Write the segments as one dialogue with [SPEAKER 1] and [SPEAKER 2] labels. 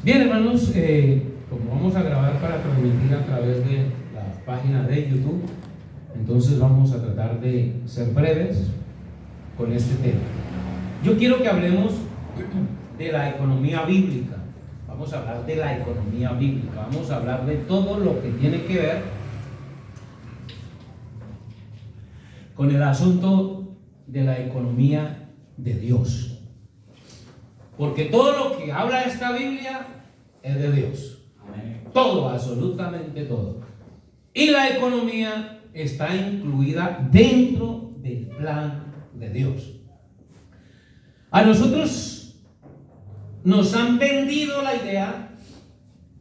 [SPEAKER 1] Bien, hermanos, como vamos a grabar para transmitir a través de la página de YouTube, entonces vamos a tratar de ser breves con este tema. Yo quiero que hablemos de la economía bíblica. Vamos a hablar de la economía bíblica. Vamos a hablar de todo lo que tiene que ver con el asunto de la economía de Dios. Porque todo lo que habla esta Biblia es de Dios. Amén. Todo, absolutamente todo. Y la economía está incluida dentro del plan de Dios. A nosotros nos han vendido la idea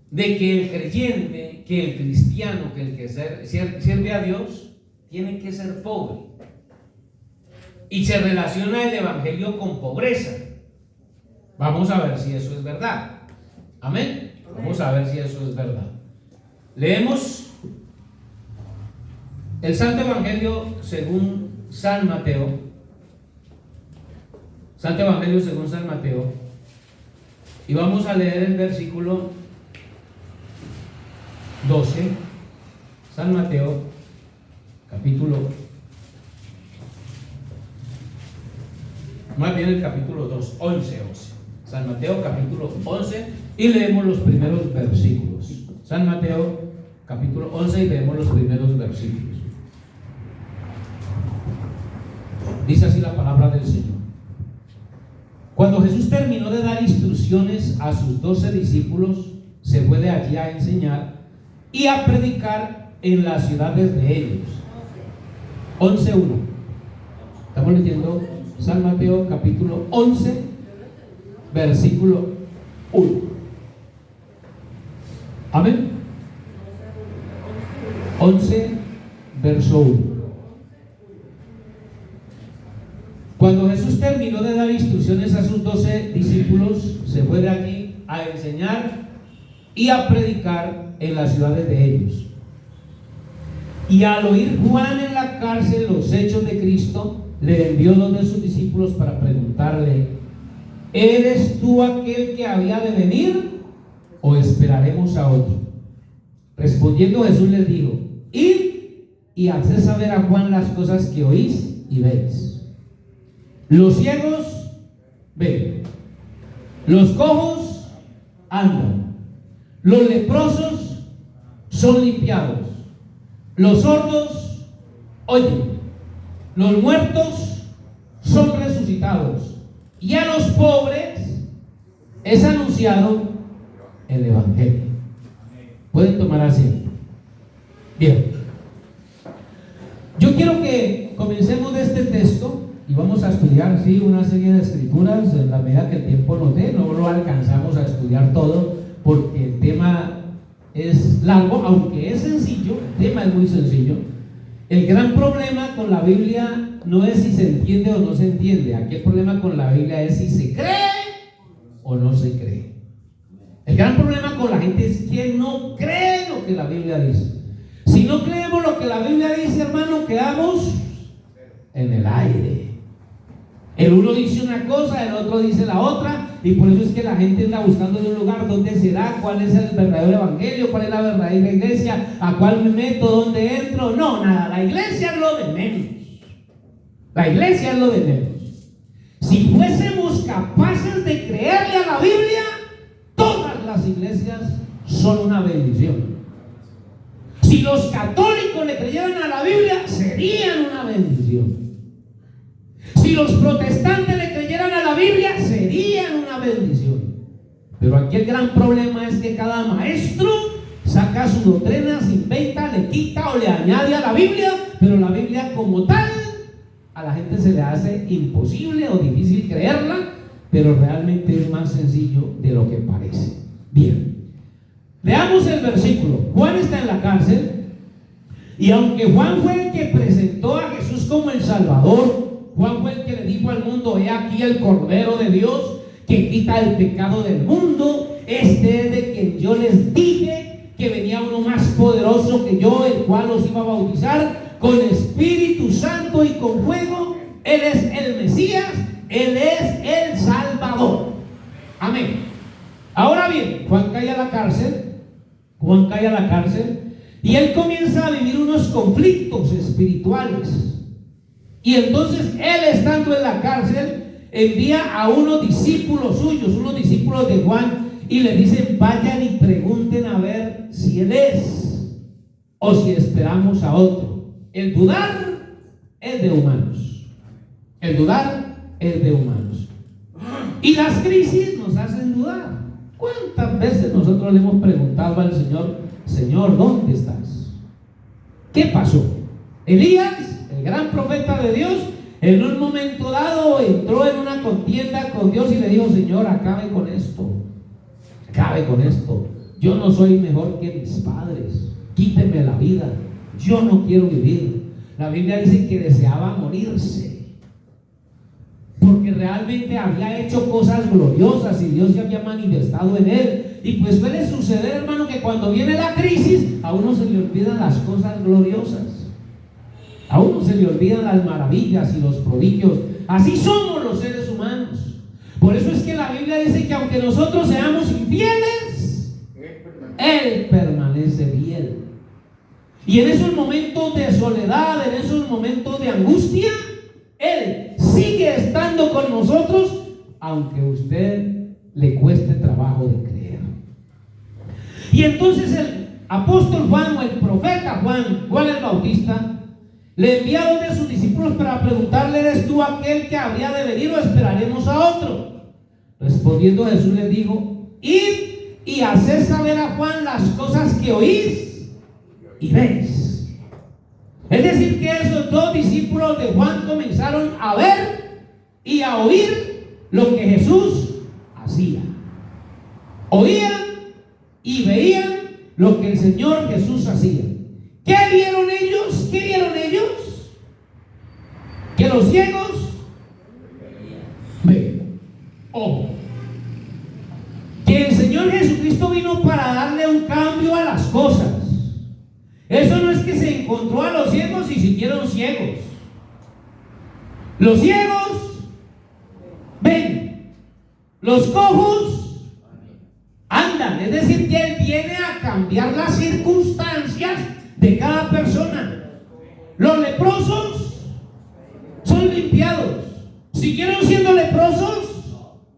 [SPEAKER 1] de que el creyente, que el cristiano, que el que sirve a Dios, tiene que ser pobre. Y se relaciona el evangelio con pobreza. Vamos a ver si eso es verdad. Amén. Vamos a ver si eso es verdad. Leemos el Santo Evangelio según San Mateo. Santo Evangelio según San Mateo. Y vamos a leer el versículo 12. San Mateo, capítulo. Más bien el capítulo 2, 11. San Mateo capítulo 11 y leemos los primeros versículos. San Mateo capítulo 11 y leemos los primeros versículos. Dice así la palabra del Señor. Cuando Jesús terminó de dar instrucciones a sus 12 discípulos, se fue de allí a enseñar y a predicar en las ciudades de ellos. 11:1. Estamos leyendo San Mateo capítulo 11 versículo 1. Amén. 11 verso 1. Cuando Jesús terminó de dar instrucciones a sus 12 discípulos, se fue de allí a enseñar y a predicar en las ciudades de ellos. Y al oír Juan en la cárcel los hechos de Cristo, le envió dos de sus discípulos para preguntarle: ¿eres tú aquel que había de venir o esperaremos a otro? Respondiendo Jesús les dijo: id y haced saber a Juan las cosas que oís y veis. Los ciegos ven, los cojos andan, los leprosos son limpiados, los sordos oyen, los muertos son resucitados, y a los pobres es anunciado el evangelio. Pueden tomar asiento. Bien, yo quiero que comencemos de este texto y vamos a estudiar una serie de escrituras en la medida que el tiempo nos dé. No lo alcanzamos a estudiar todo porque el tema es largo, aunque es sencillo. El tema es muy sencillo. El gran problema con la Biblia no es si se entiende o no se entiende. Aquí el problema con la Biblia es si se cree o no se cree. El gran problema con la gente es que no cree lo que la Biblia dice. Si no creemos lo que la Biblia dice, hermano, quedamos en el aire. El uno dice una cosa, el otro dice la otra, y por eso es que la gente anda buscando en un lugar donde será, cuál es el verdadero evangelio, cuál es la verdadera iglesia, a cuál me meto, dónde entro. No, nada, la iglesia es lo de menos. La iglesia es lo de menos. Si fuésemos capaces de creerle a la Biblia, todas las iglesias son una bendición. Si los católicos le creyeran a la Biblia, serían una bendición. Si los protestantes le creyeran a la Biblia, serían una bendición. Pero aquí el gran problema es que cada maestro saca su doctrina, se inventa, le quita o le añade a la Biblia, pero la Biblia como tal a la gente se le hace imposible o difícil creerla, pero realmente es más sencillo de lo que parece. Bien, leamos el versículo. Juan está en la cárcel, y aunque Juan fue el que presentó a Jesús como el Salvador, Juan fue el que le dijo al mundo: he aquí el Cordero de Dios que quita el pecado del mundo. Este es de quien yo les dije que venía uno más poderoso que yo, el cual los iba a bautizar con Espíritu Santo y con fuego. Él es el Mesías, Él es el Salvador. Amén. Ahora bien, Juan cae a la cárcel y él comienza a vivir unos conflictos espirituales. Y entonces él, estando en la cárcel, envía a unos discípulos suyos, unos discípulos de Juan, y le dicen: vayan y pregunten a ver si él es o si esperamos a otro. El dudar es de humanos. El dudar es de humanos. Y las crisis nos hacen dudar. ¿Cuántas veces nosotros le hemos preguntado al Señor: Señor, ¿dónde estás? ¿Qué pasó? Elías, el gran profeta de Dios, en un momento dado entró en una contienda con Dios y le dijo: Señor, acabe con esto. Yo no soy mejor que mis padres. Quíteme la vida. Yo no quiero vivir. La Biblia dice que deseaba morirse, porque realmente había hecho cosas gloriosas y Dios se había manifestado en él. Y pues suele suceder, hermano, que cuando viene la crisis, a uno se le olvidan las cosas gloriosas, a uno se le olvidan las maravillas y los prodigios. Así somos los seres humanos. Por eso es que la Biblia dice que aunque nosotros seamos infieles, Él permanece fiel. Y en esos momentos de soledad, en esos momentos de angustia, Él sigue estando con nosotros, aunque a usted le cueste trabajo de creer. Y entonces el apóstol Juan, o el profeta Juan el Bautista, le envía a uno de sus discípulos para preguntarle: ¿eres tú aquel que habría de venir o esperaremos a otro? Respondiendo, Jesús les dijo: id y haced saber a Juan las cosas que oís y veis. Es decir, que esos dos discípulos de Juan comenzaron a ver y a oír lo que Jesús hacía. Oían y veían lo que el Señor Jesús hacía. ¿Qué vieron ellos? Que los ciegos ven. Ojo. Que el Señor Jesucristo vino para darle un cambio a las cosas. Eso no es que se encontró a los ciegos y siguieron ciegos. Los ciegos ven, los cojos andan. Es decir, que Él viene a cambiar las circunstancias de cada persona. Los leprosos son limpiados. ¿Siguieron siendo leprosos?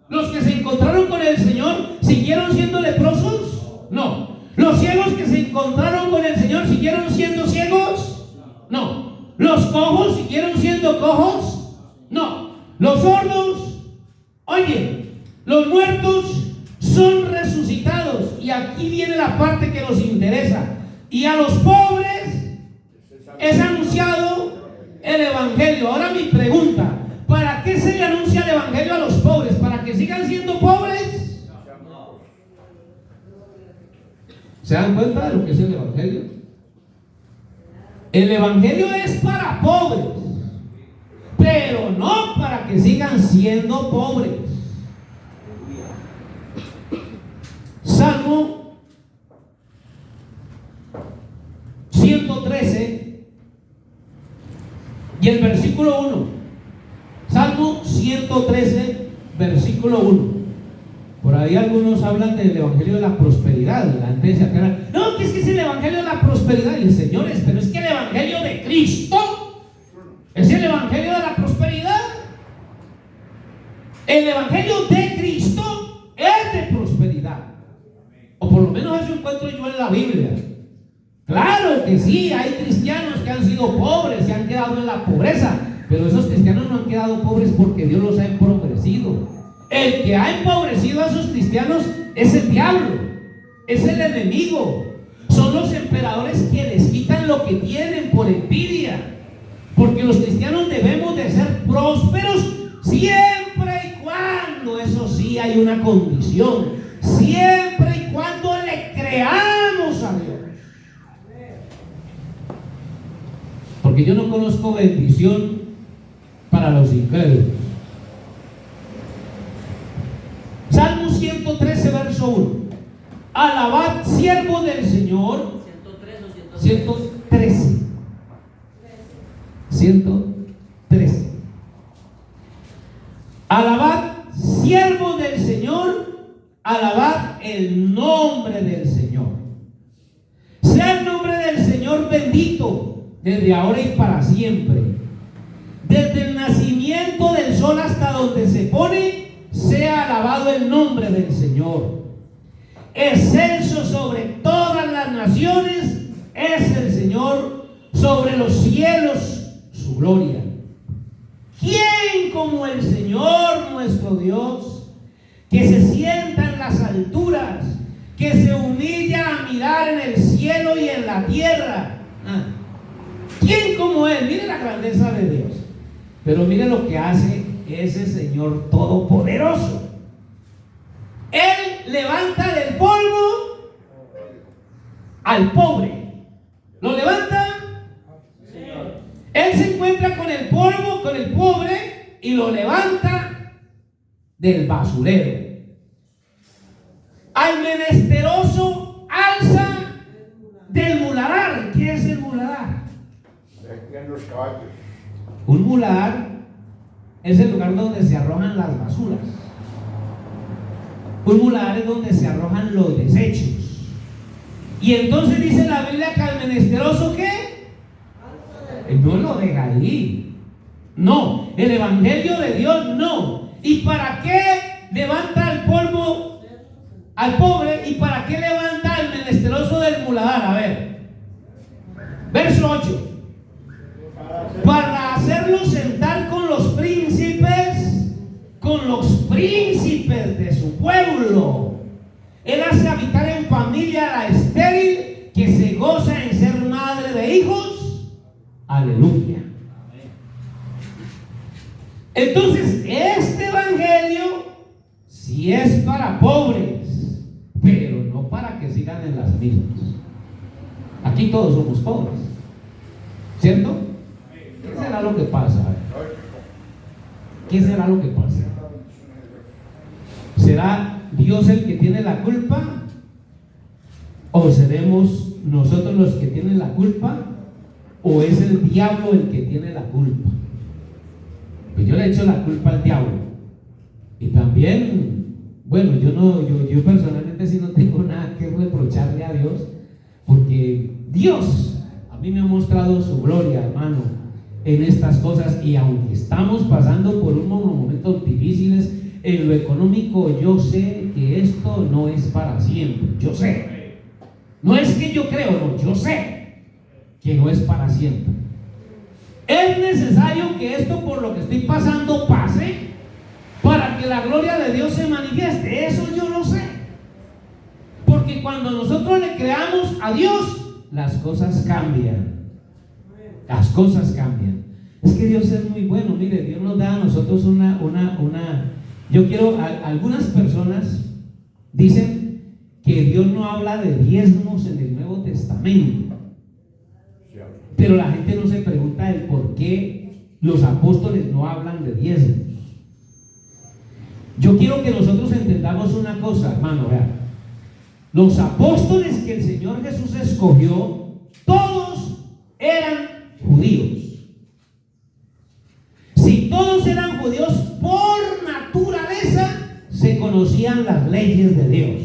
[SPEAKER 1] ¿Los que se encontraron con el Señor siguieron siendo leprosos? No. ¿Los ciegos que se encontraron con el Señor siguieron siendo ciegos? No. ¿Los cojos siguieron siendo cojos? No. ¿Los sordos? Oye, los muertos son resucitados. Y aquí viene la parte que nos interesa. Y a los pobres es anunciado el Evangelio. Ahora mi pregunta: ¿para qué se le anuncia el Evangelio a los pobres? ¿Para que sigan siendo pobres? ¿Se dan cuenta de lo que es el Evangelio? El Evangelio es para pobres, pero no para que sigan siendo pobres. Salmo 113 y el versículo 1. Salmo 113, versículo 1. Por ahí algunos hablan del Evangelio de la prosperidad. La gente dice acá: no, que es el Evangelio de la prosperidad. Y señores, pero es que el Evangelio de Cristo es el Evangelio de la prosperidad. El Evangelio de Cristo es de prosperidad. O por lo menos eso encuentro yo en la Biblia. Claro que sí, hay cristianos que han sido pobres, se han quedado en la pobreza, pero esos cristianos no han quedado pobres porque Dios los ha empobrecido. El que ha empobrecido a esos cristianos es el diablo, es el enemigo. Son los emperadores que les quitan lo que tienen por envidia. Porque los cristianos debemos de ser prósperos siempre y cuando, eso sí, hay una condición: siempre y cuando le creamos a Dios. Porque yo no conozco bendición para los incrédulos. Salmo 113, verso 1. Alabad, siervo del Señor. 113. 113. Alabad, siervo del Señor, Alabad el nombre del Señor. Sea el nombre del Señor bendito desde ahora y para siempre. Desde el nacimiento del sol hasta donde se pone, sea alabado el nombre del Señor. Excelso sobre todas las naciones es el Señor, sobre los cielos su gloria. ¿Quién como el Señor nuestro Dios, que se sienta en las alturas, que se humilla a mirar en el cielo y en la tierra? ¿Quién como Él? Mire la grandeza de Dios. Pero mire lo que hace ese Señor todopoderoso. Él levanta del polvo al pobre. ¿Lo levanta? Señor. Él se encuentra con el polvo, con el pobre, y lo levanta del basurero. Al menesteroso alza del muladar. ¿Qué es el muladar?
[SPEAKER 2] Los caballos.
[SPEAKER 1] Un muladar es el lugar donde se arrojan las basuras. Un muladar es donde se arrojan los desechos. Y entonces dice la Biblia que al menesteroso, ¿qué? No lo deja ahí. No, el evangelio de Dios no. ¿Y para qué levanta el polvo al pobre? ¿Y para qué levanta al menesteroso del muladar? A ver, verso 8. Para hacerlo sentar con los príncipes de su pueblo. Él hace habitar en familia a la estéril, que se goza en ser madre de hijos. Aleluya. Entonces, este evangelio sí es para pobres, pero no para que sigan en las mismas. Aquí todos somos pobres, ¿cierto? ¿Qué será lo que pasa? ¿Qué será lo que pasa? ¿Será Dios el que tiene la culpa? ¿O seremos nosotros los que tienen la culpa? ¿O es el diablo el que tiene la culpa? Pues yo le echo la culpa al diablo. Y también, bueno, yo personalmente sí no tengo nada que reprocharle a Dios, porque Dios a mí me ha mostrado su gloria, hermano, en estas cosas. Y aunque estamos pasando por unos momentos difíciles en lo económico, yo sé que esto no es para siempre. Yo sé. No es que yo creo, no, yo sé que no es para siempre. Es necesario que esto, por lo que estoy pasando, pase para que la gloria de Dios se manifieste. Eso yo lo sé. Porque cuando nosotros le creamos a Dios, las cosas cambian. Las cosas cambian. Es que Dios es muy bueno. Mire, Dios nos da a nosotros yo quiero, algunas personas dicen que Dios no habla de diezmos en el Nuevo Testamento. Pero la gente no se pregunta el por qué los apóstoles no hablan de diezmos. Yo quiero que nosotros entendamos una cosa, hermano, vean. Los apóstoles que el Señor Jesús escogió, todos eran judíos. Si todos eran judíos, por naturaleza se conocían las leyes de Dios.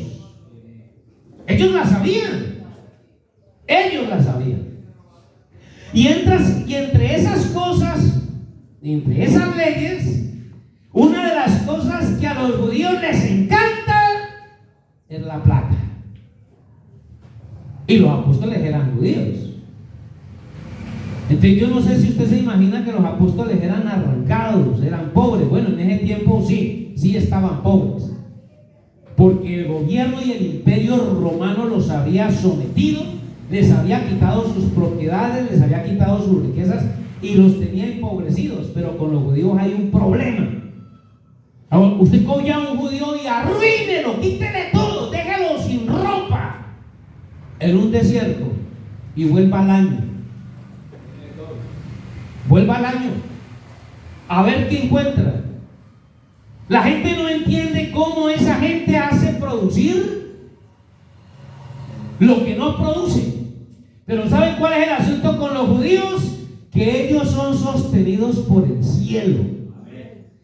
[SPEAKER 1] Ellos las sabían. Ellos las sabían. Y entre esas cosas, entre esas leyes, una de las cosas que a los judíos les encanta es la plata. Y los apóstoles eran judíos. Entonces yo no sé si usted se imagina que los apóstoles eran arrancados, eran pobres. Bueno, en ese tiempo sí estaban pobres, porque el gobierno y el imperio romano los había sometido, les había quitado sus propiedades, les había quitado sus riquezas y los tenía empobrecidos. Pero con los judíos hay un problema. Ahora, usted coge a un judío y arruínelo, quítele todo, déjalo sin ropa en un desierto y vuelva al año. Vuelva al año a ver qué encuentra. La gente no entiende cómo esa gente hace producir lo que no produce. Pero ¿saben cuál es el asunto con los judíos? Que ellos son sostenidos por el cielo.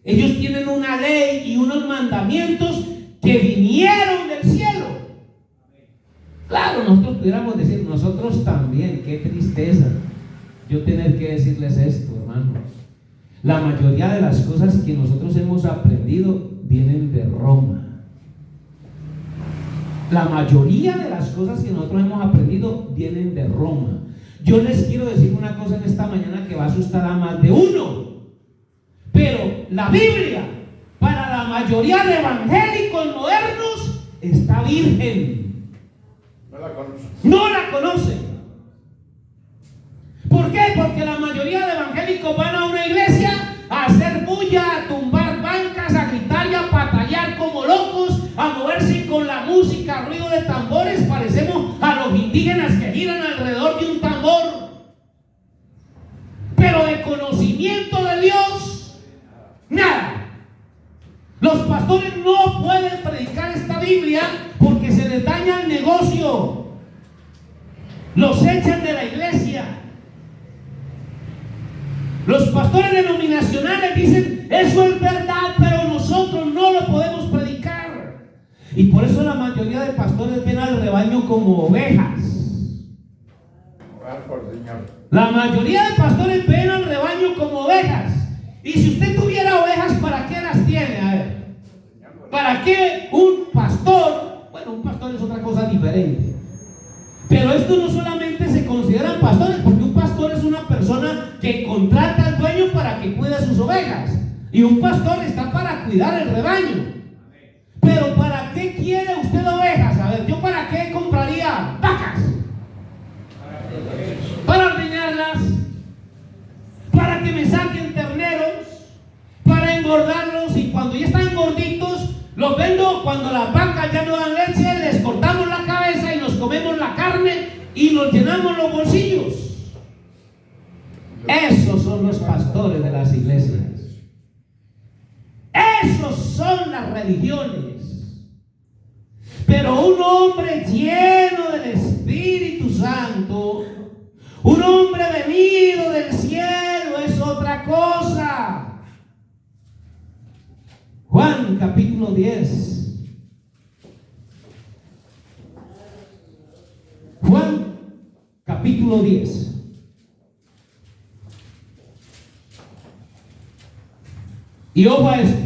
[SPEAKER 1] Ellos tienen una ley y unos mandamientos que que vinieron del cielo. Claro, nosotros pudiéramos decir, nosotros también, qué tristeza yo tener que decirles esto, hermano. La mayoría de las cosas que nosotros hemos aprendido vienen de Roma. La mayoría de las cosas que nosotros hemos aprendido vienen de Roma. Yo les quiero decir una cosa en esta mañana que va a asustar a más de uno. Pero la Biblia, para la mayoría de evangélicos modernos, está virgen.
[SPEAKER 2] No la conozco.
[SPEAKER 1] No la conocen. ¿Por qué? Porque la mayoría de evangélicos van a una iglesia a hacer bulla, a tumbar bancas, a gritar y a patallar como locos, a moverse con la música, ruido de tambores. Parecemos a los indígenas que giran alrededor de un tambor. Pero de conocimiento de Dios, nada. Los pastores no pueden predicar esta Biblia porque se les daña el negocio. Los echan de la iglesia. Los pastores denominacionales dicen, eso es verdad, pero nosotros no lo podemos predicar. Y por eso la mayoría de pastores ven al rebaño como ovejas. La mayoría de pastores ven al rebaño como ovejas. Y si usted tuviera ovejas, ¿para qué las tiene? A ver, ¿para qué un pastor? Bueno, un pastor es otra cosa diferente. Pero esto no solamente se consideran pastores, porque un pastor es una persona que contrata al dueño para que cuide sus ovejas. Y un pastor está para cuidar el rebaño. Pero ¿para qué quiere usted ovejas? A ver, ¿yo para qué compraría vacas? Para ordeñarlas, para que me saquen terneros, para engordarlos, y cuando ya están gorditos, los vendo. Cuando las vacas ya no dan leche, les cortamos la cabeza y nos comemos la carne y nos llenamos los bolsillos. Esos son los pastores de las iglesias. Esos son las religiones. Pero un hombre lleno del Espíritu Santo, un hombre venido del cielo, es otra cosa. Juan capítulo 10. Juan capítulo 10. Y ojo a esto.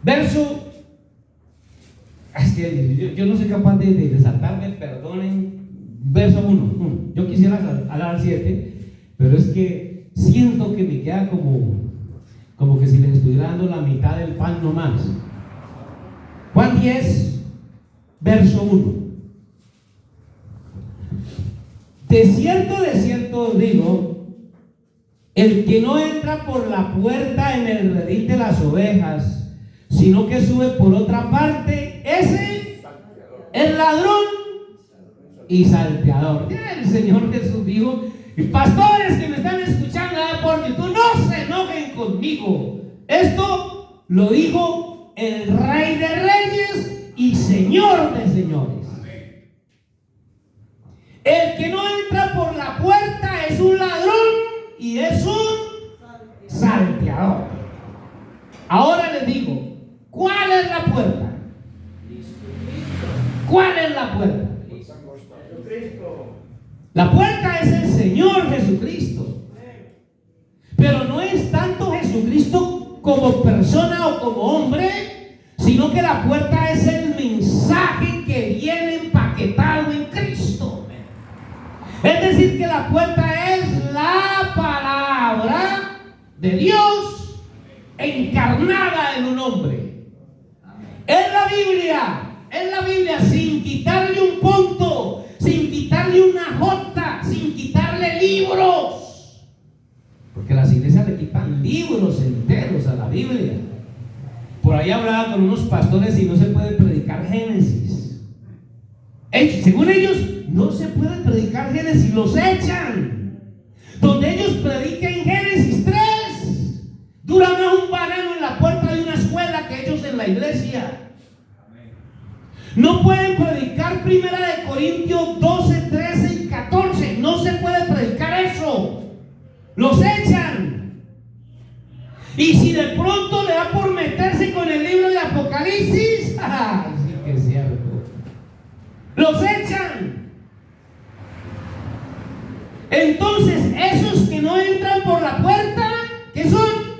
[SPEAKER 1] Verso. Es que yo no soy capaz de saltarme, perdonen. Verso 1. Yo quisiera hablar al 7, pero es que siento que me queda como que si les estuviera dando la mitad del pan nomás. Juan 10, verso 1. De cierto os digo, el que no entra por la puerta en el redil de las ovejas, sino que sube por otra parte, ese es ladrón y salteador. Ya el Señor Jesús dijo, y pastores que me están escuchando por YouTube, no se enojen conmigo. Esto lo dijo el Rey de Reyes y Señor de Señores. El que no entra por la puerta es un ladrón y es un salteador. Ahora les digo, ¿cuál es la puerta? ¿Cuál es la puerta? La puerta es el Señor Jesucristo. Pero no es tanto Jesucristo como persona o como hombre, sino que la puerta es el mensaje que viene empaquetado en Cristo. Es decir, que la puerta es la palabra de Dios encarnada en un hombre. Es la Biblia sin quitarle un punto, sin quitarle una jota, sin quitarle libros. Porque las iglesias le quitan libros enteros a la Biblia. Por ahí hablaba con unos pastores y no se puede predicar Génesis. Según ellos, no se puede predicar Génesis, los echan. Donde ellos prediquen Génesis 3, dura más un banano en la puerta de una escuela que ellos en la iglesia. No pueden predicar 1 Corintios 12, 13 y 14. No se puede predicar eso. los echan. Y si de pronto le da por meterse con el libro de Apocalipsis, ¡ah! Sí que es cierto, los echan. Entonces, esos que no entran por la puerta, ¿qué son?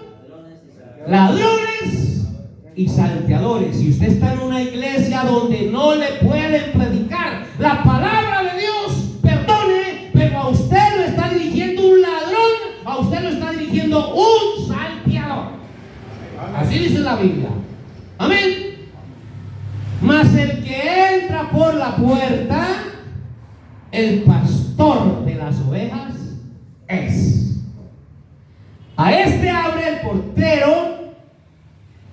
[SPEAKER 1] Ladrones y salteadores. Si usted está en una iglesia donde no le pueden predicar la palabra de Dios, perdone, pero a usted lo está dirigiendo un ladrón, a usted lo está dirigiendo un salteador. Así dice la Biblia. Amén. Mas el que entra por la puerta, el pastor de las ovejas es. A este abre el portero,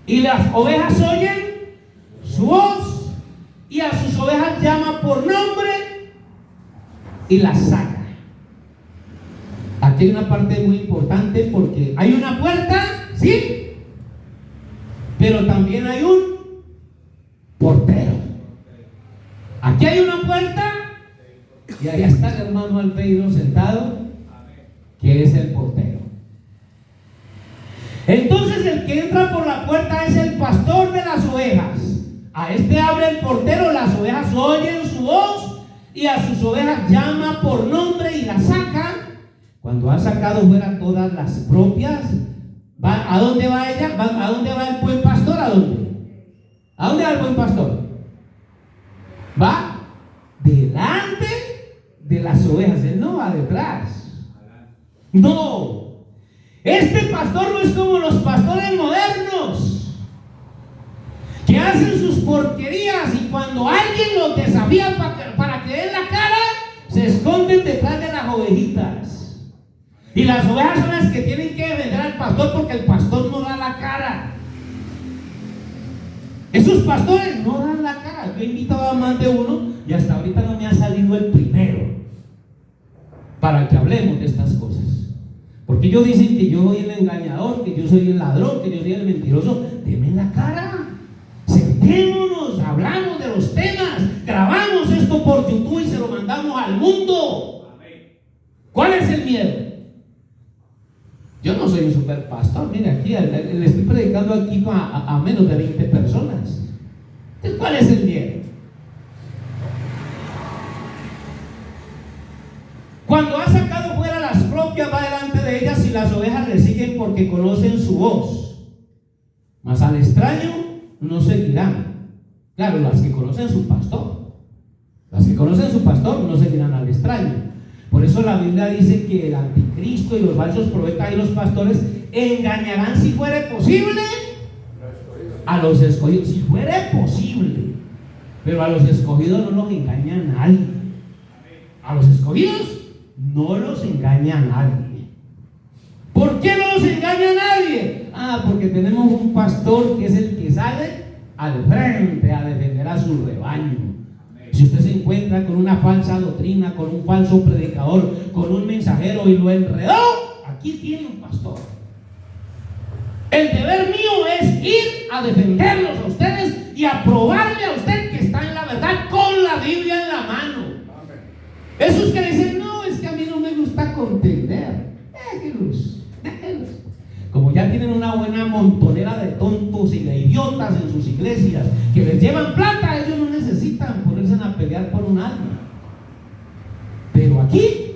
[SPEAKER 1] y las ovejas oyen su voz, y a sus ovejas llama por nombre y las saca. Aquí hay una parte muy importante, porque hay una puerta, ¿sí? Pero también hay un portero. Aquí hay una puerta, y allá está el hermano Alpeiro sentado, que es el portero. Entonces el que entra por la puerta es el pastor de las ovejas. A este abre el portero, las ovejas oyen su voz, y a sus ovejas llama por nombre y las saca. Cuando ha sacado fuera todas las propias, ¿a dónde va ella? ¿A dónde va el buen pastor? ¿A dónde? ¿A dónde va el buen pastor? Va delante de las ovejas. Él no va detrás. No. Este pastor no es como los pastores modernos, que hacen sus porquerías, y cuando alguien los desafía para que den la cara, se esconden detrás de las ovejitas. Y las ovejas son las que tienen que defender al pastor, porque el pastor no da la cara. Esos pastores no dan la cara. Yo he invitado a más de uno, y hasta ahorita no me ha salido el primero para que hablemos de estas cosas. Porque ellos dicen que yo soy el engañador, que yo soy el ladrón, que yo soy el mentiroso. Denme la cara, sentémonos, hablamos de los temas, grabamos esto por YouTube y se lo mandamos al mundo. ¿Cuál es el miedo? Yo no soy un super pastor. Mire, aquí le estoy predicando aquí a menos de 20 personas. Entonces, ¿cuál es el miedo? Cuando ha sacado fuera las propias, va delante de ellas, y las ovejas le siguen porque conocen su voz. Mas al extraño no seguirán. Claro, las que conocen su pastor. Las que conocen su pastor no seguirán al extraño. Por eso la Biblia dice que el anticristo y los falsos profetas y los pastores engañarán, si fuere posible, a los escogidos. Si fuere posible. Pero a los escogidos no los engaña nadie. A los escogidos no los engaña nadie. ¿Por qué no los engaña nadie? Porque tenemos un pastor que es el que sale al frente a defender a su rebaño. Si usted se encuentra con una falsa doctrina, con un falso predicador, con un mensajero y lo enredó, aquí tiene un pastor. El deber mío es ir a defenderlos a ustedes y a probarle a usted que está en la verdad con la Biblia en la mano. Esos que dicen, no, es que a mí no me gusta contender, déjenlos. Como ya tienen una buena montonera de tontos y de idiotas en sus iglesias que les llevan plata, ellos no necesitan ponerse a pelear por un alma. Pero aquí,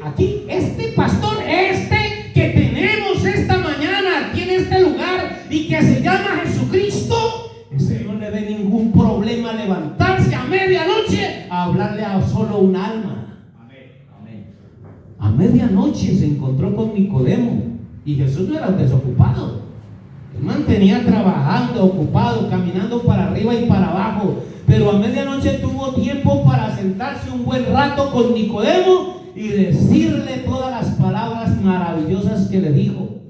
[SPEAKER 1] este pastor, que tenemos esta mañana aquí en este lugar y que se llama Jesucristo, ese no le ve ningún problema levantarse a medianoche a hablarle a solo un alma. A medianoche se encontró con Nicodemo, y Jesús no era un desocupado. Él mantenía trabajando, ocupado, caminando para arriba y para abajo, pero a medianoche tuvo tiempo para sentarse un buen rato con Nicodemo y decirle todas las palabras maravillosas que le dijo.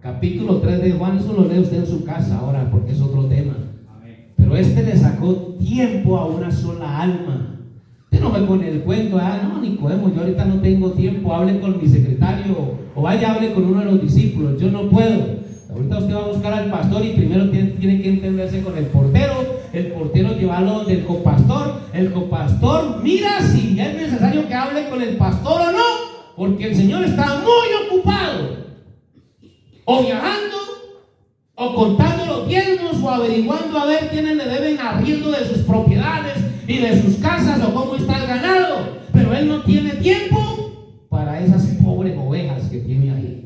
[SPEAKER 1] Capítulo 3 de Juan, eso lo lee usted en su casa ahora, porque es otro tema. Pero le sacó tiempo a una sola alma. Usted no me pone el cuento, no, Nicodemo, yo ahorita no tengo tiempo, hable con mi secretario, o vaya, hable con uno de los discípulos, yo no puedo. Ahorita usted va a buscar al pastor y primero tiene que entenderse con el portero llevarlo del copastor, el copastor mira si es necesario que hable con el pastor o no, porque el Señor está muy ocupado. o viajando, o contando los diezmos, o averiguando a ver quiénes le deben arriendo de sus propiedades y de sus casas, o cómo está el ganado. Pero él no tiene tiempo para esas pobres ovejas que tiene ahí.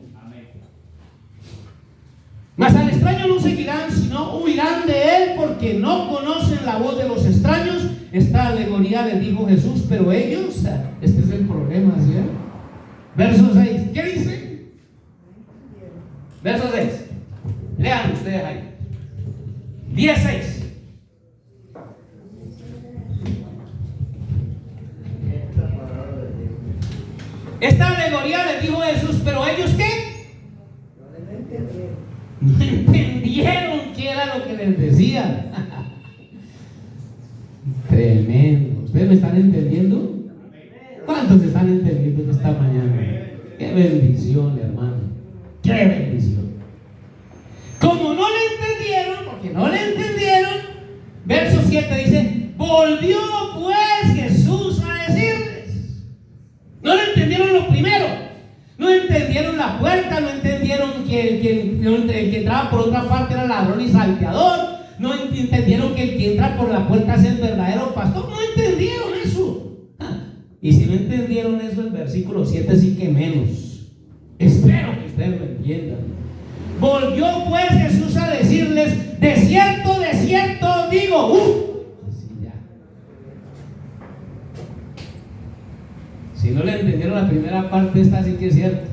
[SPEAKER 1] Mas al extraño no seguirán, sino huirán de él, porque no conocen la voz de los extraños. Esta alegoría les dijo Jesús, pero ellos, este es el problema, ¿sí? Verso 6, ¿qué dice? Verso 6, lean ustedes ahí. 10:6. Esta alegoría les dijo Jesús, pero ellos ¿qué? No entendieron qué era lo que les decía. Tremendo. ¿Ustedes me están entendiendo? ¿Cuántos están entendiendo esta mañana? Qué bendición, hermano. Qué bendición. Como no le entendieron, porque no le entendieron, verso 7 dice, volvió pues Jesús a decirles. No le entendieron lo primero. No entendieron la puerta, no entendieron que el que entraba por otra parte era ladrón y salteador, no entendieron que el que entra por la puerta es el verdadero pastor, no entendieron eso. Y si no entendieron eso, el versículo 7 sí que menos. Espero que ustedes lo entiendan. Volvió pues Jesús a decirles, de cierto digo, sí, ya. Si no le entendieron la primera parte, esta sí que es cierta.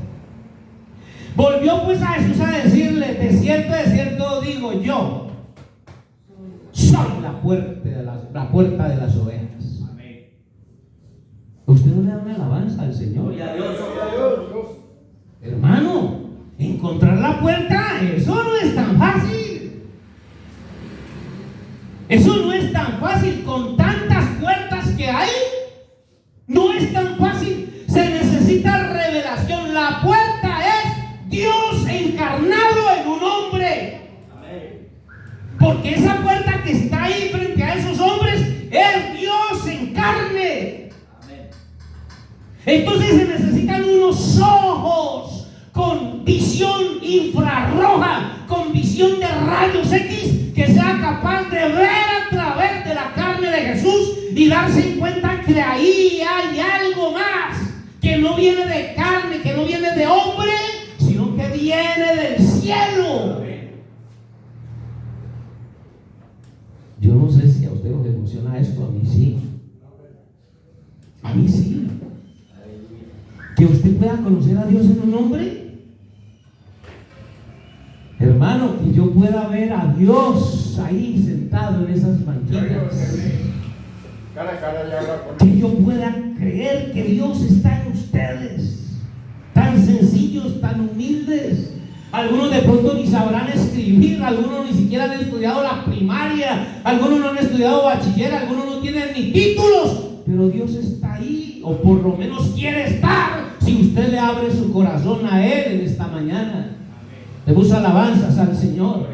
[SPEAKER 1] Volvió pues a Jesús a decirle, de cierto digo, yo soy la puerta de las ovejas. Amén. ¿Usted no le da una alabanza al Señor? Y a Dios. Hermano, encontrar la puerta, eso no es tan fácil. Eso no es tan fácil con tantas puertas que hay. No es tan fácil. Se necesita revelación. La puerta es Dios encarnado en un hombre. Amén. Porque esa puerta que está ahí frente a esos hombres es Dios en carne. Amén. Entonces se necesitan unos ojos con visión infrarroja, con visión de rayos X, que sea capaz de ver a través de la carne de Jesús y darse cuenta que ahí hay algo más, que no viene de carne, que no viene de hombre, sino que viene del cielo. Yo no sé si a usted os emociona esto, a mí sí. A mí sí. Que usted pueda conocer a Dios en un hombre. Hermano, que yo pueda ver a Dios ahí sentado en esas banquillas. Que yo pueda creer que Dios está en ustedes. Tan sencillos, tan humildes. Algunos de pronto ni sabrán escribir, algunos ni siquiera han estudiado la primaria, algunos no han estudiado bachiller, algunos no tienen ni títulos, pero Dios está ahí, o por lo menos quiere estar, si usted le abre su corazón a Él en esta mañana. Le puso alabanzas al Señor.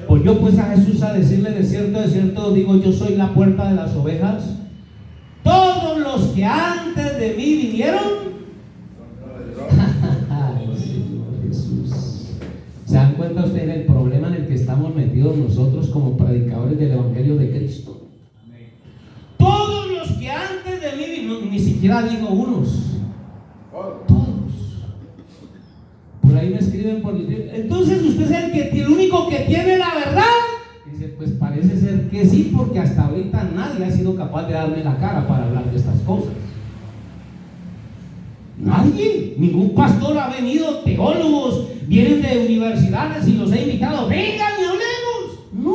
[SPEAKER 1] Volvió pues a Jesús a decirle, de cierto digo, yo soy la puerta de las ovejas. Todos los que antes de mí vinieron. Ay, Señor Jesús. ¿Se dan cuenta ustedes del problema en el que estamos metidos nosotros como predicadores del Evangelio de Cristo? Todos los que antes de mí vinieron, ni siquiera digo unos. Todos. Por ahí me escriben por YouTube. Entonces usted es el único que tiene la verdad. Dice, pues parece ser que sí, porque hasta ahorita nadie ha sido capaz de darme la cara para hablar de estas cosas. Nadie, ningún pastor ha venido, teólogos vienen de universidades y los he invitado, vengan y hablemos. No,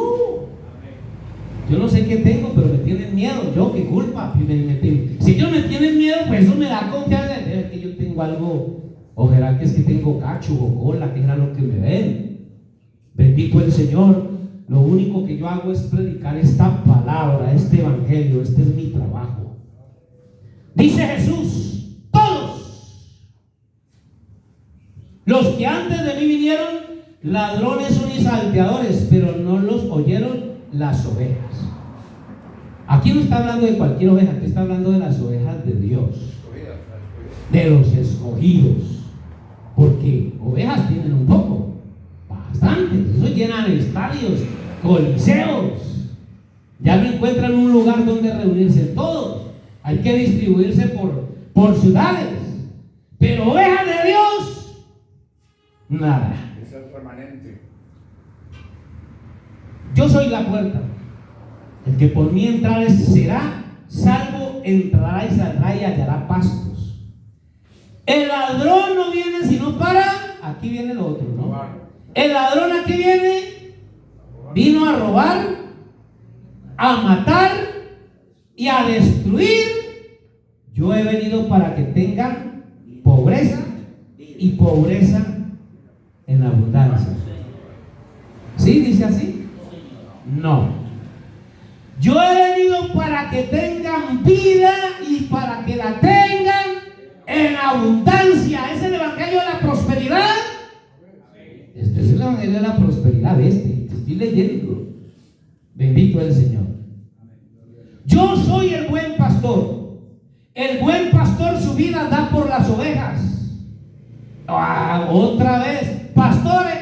[SPEAKER 1] yo no sé qué tengo, pero me tienen miedo. Yo qué culpa, si ellos me tienen miedo, pues eso me da confianza. Es que yo tengo algo. ¿O será que es que tengo cacho o cola, que era lo que me ven? Bendito el Señor. Lo único que yo hago es predicar esta palabra, este evangelio. Este es mi trabajo. Dice Jesús, todos los que antes de mí vinieron, ladrones son y salteadores, pero no los oyeron las ovejas. Aquí no está hablando de cualquier oveja, aquí está hablando de las ovejas de Dios, de los escogidos. porque ovejas tienen un poco, bastantes, eso llenan estadios, coliseos, ya no encuentran un lugar donde reunirse todos, hay que distribuirse por ciudades, pero ovejas de Dios, nada.
[SPEAKER 2] Es el remanente.
[SPEAKER 1] Yo soy la puerta, el que por mí entrare será salvo, entrará y saldrá y hallará pastos. El ladrón no viene sino para, aquí viene lo otro, ¿no? El ladrón aquí viene, vino a robar, a matar y a destruir. Yo he venido para que tengan pobreza y pobreza en abundancia. ¿Sí dice así? No. Yo he venido para que tengan vida y para que la tengan en abundancia. ¿Es el evangelio de la prosperidad? Este es el evangelio de la prosperidad, que estoy leyendo. Bendito el Señor. Yo soy el buen pastor. El buen pastor su vida da por las ovejas. Otra vez, pastores.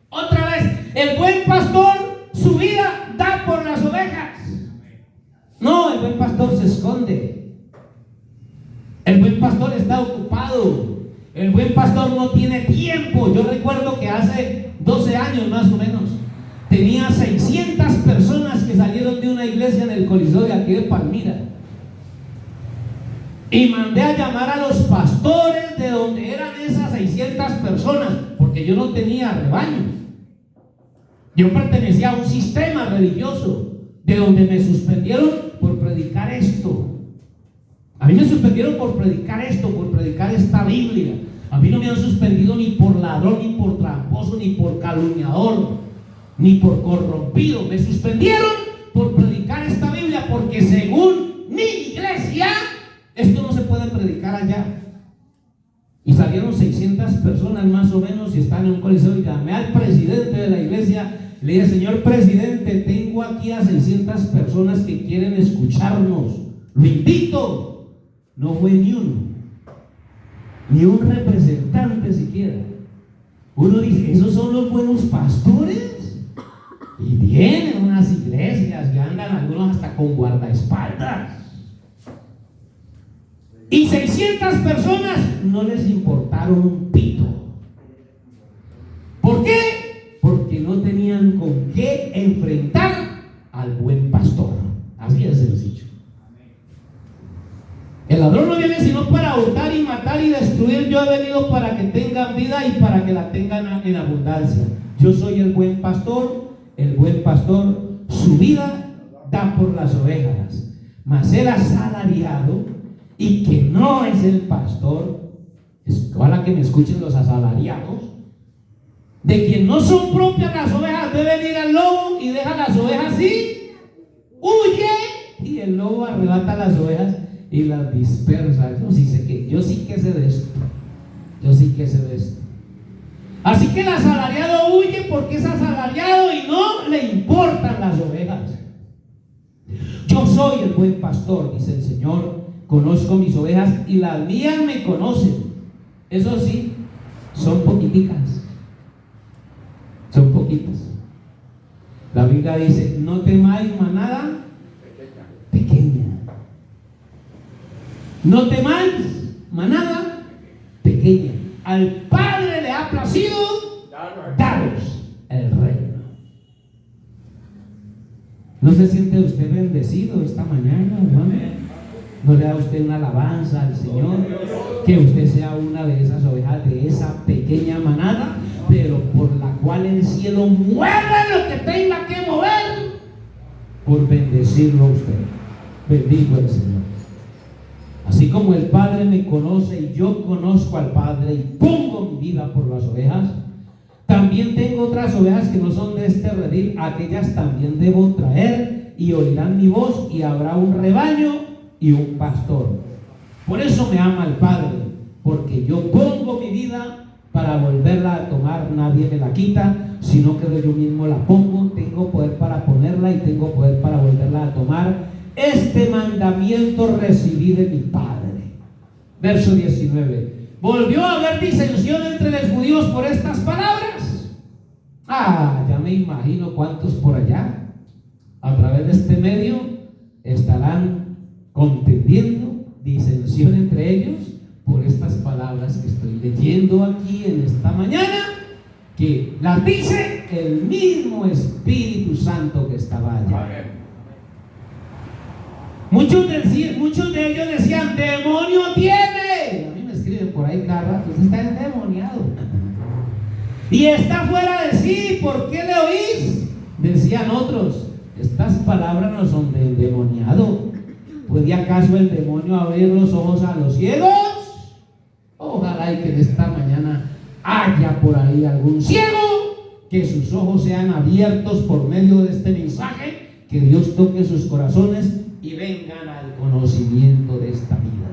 [SPEAKER 1] Otra vez, el buen pastor su vida da por las ovejas. No, el buen pastor se esconde. El buen pastor está ocupado. El buen pastor no tiene tiempo. Yo recuerdo que hace 12 años más o menos tenía 600 personas que salieron de una iglesia en el Coliseo de aquí de Palmira. Y mandé a llamar a los pastores de donde eran esas 600 personas, porque yo no tenía rebaño. Yo pertenecía a un sistema religioso de donde me suspendieron por predicar esto. A mí me suspendieron por predicar esto, por predicar esta Biblia. A mí no me han suspendido ni por ladrón, ni por tramposo, ni por calumniador, ni por corrompido. Me suspendieron por predicar esta Biblia, porque según mi iglesia, esto no se puede predicar allá. Y salieron 600 personas más o menos y están en un coliseo. Y llamé al presidente de la iglesia. Le dije: señor presidente, tengo aquí a 600 personas que quieren escucharnos. Lo invito. No fue ni uno, ni un representante siquiera. Uno dice: ¿esos son los buenos pastores? Y tienen unas iglesias que andan algunos hasta con guardaespaldas. Y 600 personas no les importaron un pito. ¿Por qué? Porque no tenían con qué enfrentar al buen pastor. Así de sencillo. El ladrón no viene sino para hurtar y matar y destruir. Yo he venido para que tengan vida y para que la tengan en abundancia. Yo soy el buen pastor. El buen pastor su vida da por las ovejas. Mas el asalariado, y que no es el pastor, ojalá que me escuchen los asalariados, de quien no son propias las ovejas, ve venir al lobo y deja las ovejas así, huye, y el lobo arrebata las ovejas y las dispersa. Yo sí que sé de esto. Así que el asalariado huye porque es asalariado y no le importan las ovejas. Yo soy el buen pastor, dice el Señor. Conozco mis ovejas y las mías me conocen. Eso sí, son poquiticas. Son poquitas. La Biblia dice: no temáis manada pequeña. No temáis manada pequeña. Al Padre le ha placido daros el reino. ¿No se siente usted bendecido esta mañana, hermano? ¿No le da usted una alabanza al Señor? Que usted sea una de esas ovejas de esa pequeña manada, pero por la cual el cielo mueve lo que tenga que mover por bendecirlo a usted. Bendito el Señor. Así como el Padre me conoce y yo conozco al Padre y pongo mi vida por las ovejas, también tengo otras ovejas que no son de este redil. Aquellas también debo traer y oirán mi voz, y habrá un rebaño y un pastor. Por eso me ama el Padre, porque yo pongo mi vida para volverla a tomar. Nadie me la quita, sino que yo mismo la pongo. Tengo poder para ponerla y tengo poder para volverla a tomar. Este mandamiento recibí de mi Padre. Verso 19: Volvió a haber disensión entre los judíos por estas palabras. Ya me imagino cuántos por allá, a través de este medio, estarán contendiendo, disensión entre ellos por estas palabras que estoy leyendo aquí en esta mañana, que las dice el mismo Espíritu Santo que estaba allá.
[SPEAKER 2] Amén.
[SPEAKER 1] Muchos de ellos decían: demonio tiene. A mí me escriben por ahí cada rato: usted está endemoniado y está fuera de sí, ¿por qué le oís? Decían otros: estas palabras no son de endemoniado. ¿Puede acaso el demonio abrir los ojos a los ciegos? Ojalá y que en esta mañana haya por ahí algún ciego, que sus ojos sean abiertos por medio de este mensaje, que Dios toque sus corazones y vengan al conocimiento de esta vida.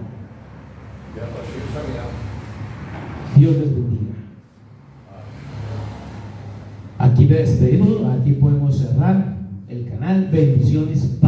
[SPEAKER 1] Dios les bendiga. Aquí me despedimos, aquí podemos cerrar el canal. Bendiciones.